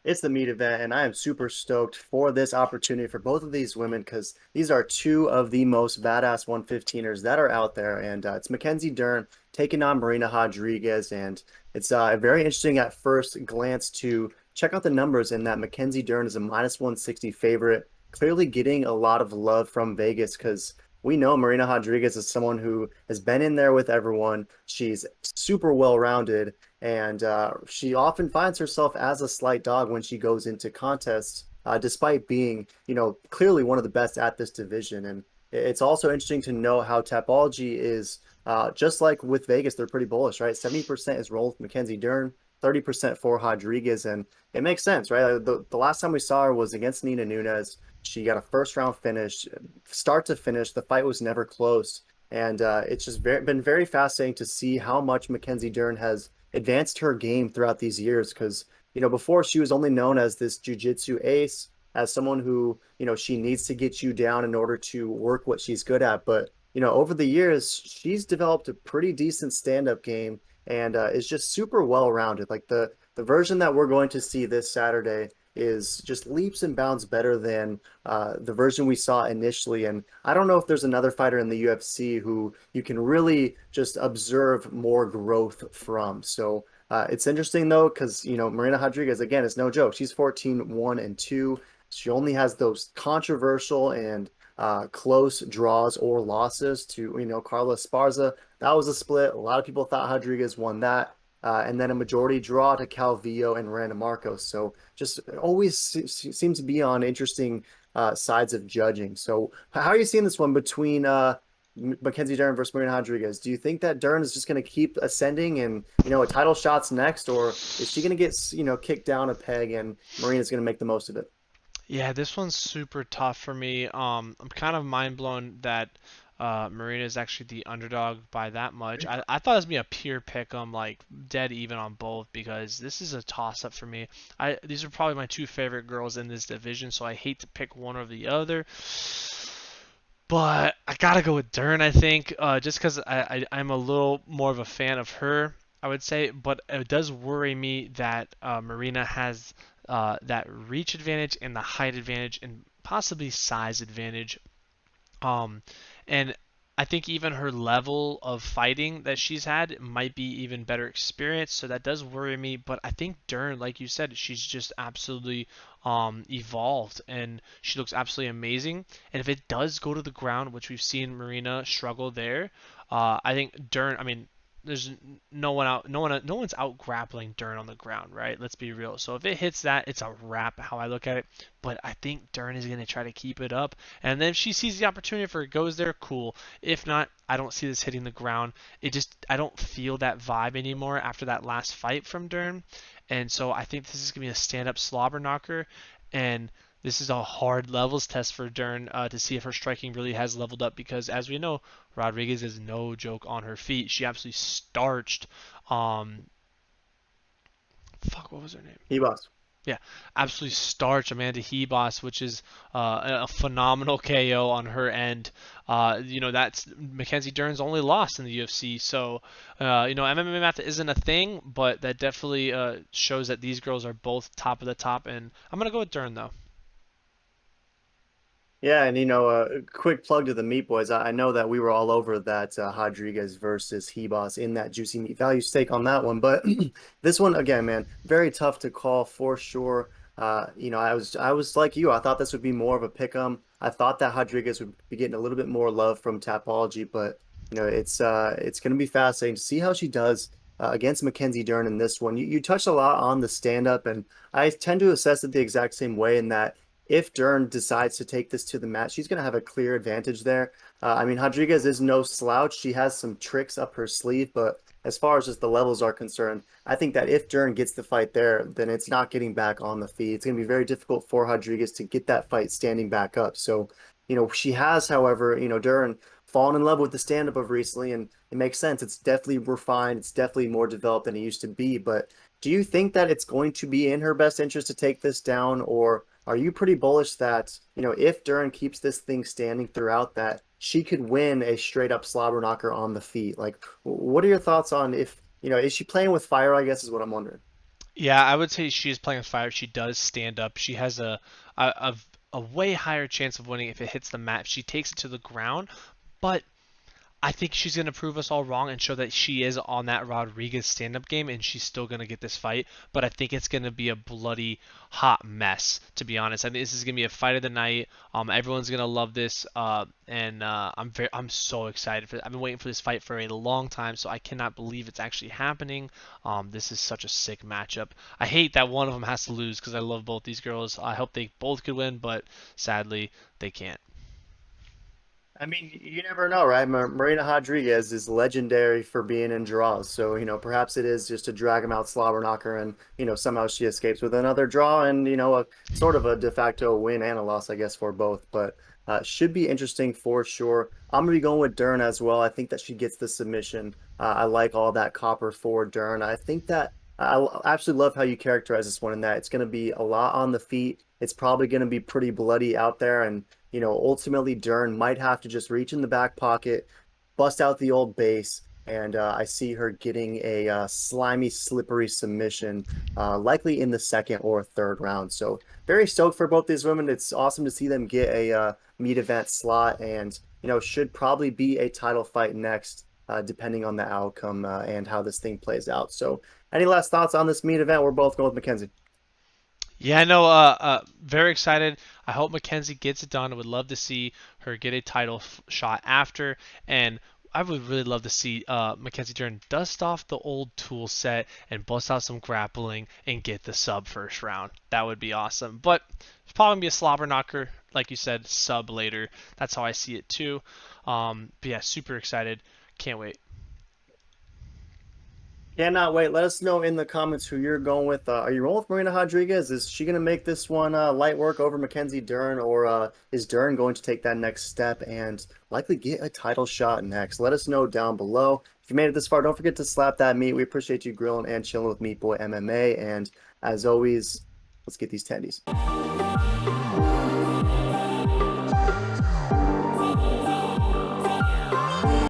It's the meat event, and I am super stoked for this opportunity for both of these women because these are two of the most badass 115ers that are out there. And it's Mackenzie Dern taking on Marina Rodriguez. And it's very interesting at first glance to check out the numbers in that Mackenzie Dern is a minus 160 favorite, clearly getting a lot of love from Vegas because we know Marina Rodriguez is someone who has been in there with everyone. She's super well-rounded and she often finds herself as a slight dog when she goes into contests, despite being, clearly one of the best at this division. And it's also interesting to know how Tapology is, just like with Vegas, they're pretty bullish, right? 70% is rolled with Mackenzie Dern, 30% for Rodriguez, and it makes sense, right? The last time we saw her was against Nina Nunes. She got a first round finish, start to finish. The fight was never close. And it's just been very fascinating to see how much Mackenzie Dern has advanced her game throughout these years because before she was only known as this jiu-jitsu ace, as someone who she needs to get you down in order to work what she's good at. But over the years she's developed a pretty decent stand-up game and is just super well-rounded. Like the version that we're going to see this Saturday is just leaps and bounds better than the version we saw initially. And I don't know if there's another fighter in the UFC who you can really just observe more growth from. So it's interesting though, because Marina Rodriguez again is no joke. She's 14-1-2. She only has those controversial and close draws or losses to Carla Esparza. That was a split. A lot of people thought Rodriguez won that. And then a majority draw to Calvillo and Randa Marcos. So just always seems to be on interesting sides of judging. So how are you seeing this one between Mackenzie Dern versus Marina Rodriguez? Do you think that Dern is just going to keep ascending and a title shot's next, or is she going to get kicked down a peg and Marina's going to make the most of it? Yeah, this one's super tough for me. I'm kind of mind blown that Marina is actually the underdog by that much. I thought it was gonna be a pure pick 'em, like dead even on both because this is a toss up for me. These are probably my two favorite girls in this division, so I hate to pick one or the other. But I gotta go with Dern, I think, just because I'm a little more of a fan of her, I would say. But it does worry me that Marina has that reach advantage and the height advantage and possibly size advantage. Um, and I think even her level of fighting that she's had might be even better experience, so that does worry me. But I think Dern, like you said, she's just absolutely evolved and she looks absolutely amazing. And if it does go to the ground, which we've seen Marina struggle there, I think Dern. I mean, there's no one's out grappling Dern on the ground, right? Let's be real. So if it hits that, it's a wrap. How I look at it. But I think Dern is gonna try to keep it up. And then if she sees the opportunity, if it goes there, cool. If not, I don't see this hitting the ground. I don't feel that vibe anymore after that last fight from Dern. And so I think this is going to be a stand up slobber knocker. And this is a hard levels test for Dern to see if her striking really has leveled up because, as we know, Rodriguez is no joke on her feet. She absolutely starched. Um, what was her name? He boss. Yeah, absolutely starch Amanda Hebos, which is a phenomenal KO on her end. That's Mackenzie Dern's only loss in the UFC. So, MMA math isn't a thing, but that definitely shows that these girls are both top of the top. And I'm gonna go with Dern though. Yeah, and a quick plug to the Meat Boys. I know that we were all over that Rodriguez versus Hebos in that juicy meat value stake on that one, but this one again, man, very tough to call for sure. I was like you. I thought this would be more of a pick 'em. I thought that Rodriguez would be getting a little bit more love from Tapology, but it's going to be fascinating to see how she does against Mackenzie Dern in this one. You touched a lot on the stand up, and I tend to assess it the exact same way in that if Dern decides to take this to the mat, she's going to have a clear advantage there. I mean, Rodriguez is no slouch. She has some tricks up her sleeve, but as far as just the levels are concerned, I think that if Dern gets the fight there, then it's not getting back on the feet. It's going to be very difficult for Rodriguez to get that fight standing back up. So, she has, however, Dern fallen in love with the stand-up of recently, and it makes sense. It's definitely refined. It's definitely more developed than it used to be. But do you think that it's going to be in her best interest to take this down, or are you pretty bullish that, if Dern keeps this thing standing throughout that, she could win a straight up slobber knocker on the feet? Like, what are your thoughts on if, is she playing with fire, I guess is what I'm wondering. Yeah, I would say she is playing with fire. She does stand up. She has a, a, a way higher chance of winning if it hits the mat. If she takes it to the ground, but I think she's going to prove us all wrong and show that she is on that Rodriguez stand-up game, and she's still going to get this fight. But I think it's going to be a bloody hot mess, to be honest. I think this is going to be a fight of the night. Everyone's going to love this, and I'm so excited for it. I've been waiting for this fight for a long time, so I cannot believe it's actually happening. This is such a sick matchup. I hate that one of them has to lose because I love both these girls. I hope they both could win, but sadly they can't. I mean, you never know, right? Marina Rodriguez is legendary for being in draws. So, perhaps it is just to drag him out, slobber knocker, and, somehow she escapes with another draw and, a sort of a de facto win and a loss, I guess, for both. But should be interesting for sure. I'm going to be going with Dern as well. I think that she gets the submission. I like all that copper for Dern. I think that I absolutely love how you characterize this one in that it's going to be a lot on the feet. It's probably going to be pretty bloody out there. And ultimately Dern might have to just reach in the back pocket, bust out the old base, and I see her getting a slimy, slippery submission, likely in the second or third round. So very stoked for both these women. It's awesome to see them get a meat event slot, and should probably be a title fight next, depending on the outcome and how this thing plays out. So, any last thoughts on this meat event? We're both going with Mackenzie. Yeah, I know. Very excited. I hope Mackenzie gets it done. I would love to see her get a title shot after, and I would really love to see Mackenzie Dern dust off the old tool set and bust out some grappling and get the sub first round. That would be awesome. But it's probably gonna be a slobber knocker, like you said, sub later. That's how I see it too. But yeah, super excited. Can't wait. Cannot wait. Let us know in the comments who you're going with. Are you rolling with Marina Rodriguez? Is she going to make this one light work over Mackenzie Dern, or is Dern going to take that next step and likely get a title shot next? Let us know down below. If you made it this far, don't forget to slap that meat. We appreciate you grilling and chilling with Meat Boy MMA. And as always, let's get these tendies.